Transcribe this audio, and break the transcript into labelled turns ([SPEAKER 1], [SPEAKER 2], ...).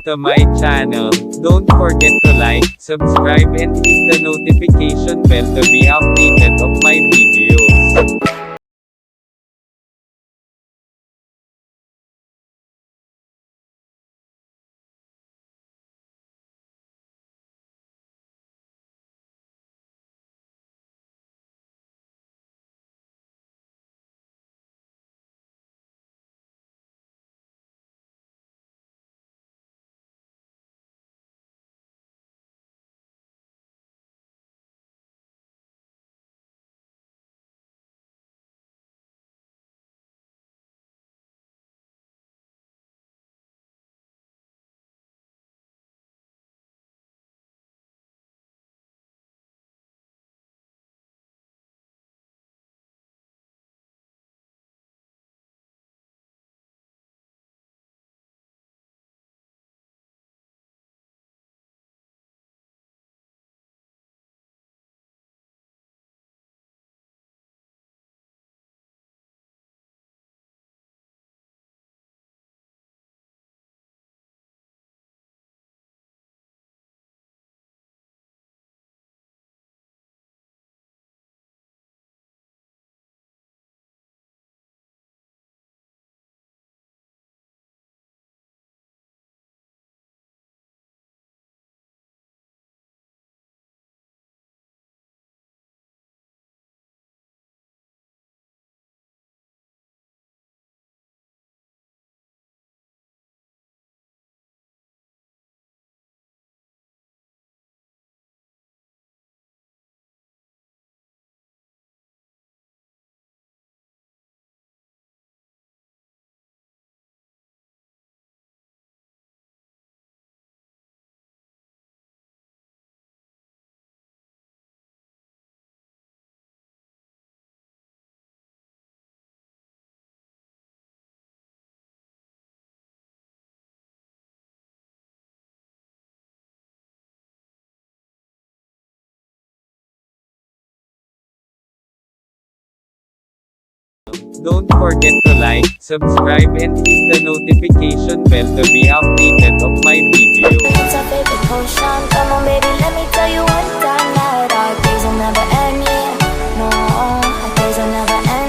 [SPEAKER 1] to my channel. Don't forget to like, subscribe and hit the notification bell to be updated of my videos. Don't forget to like, subscribe and hit the notification bell to be updated of my videos.
[SPEAKER 2] It's a favorite potion. Come on, baby, let me tell you one time.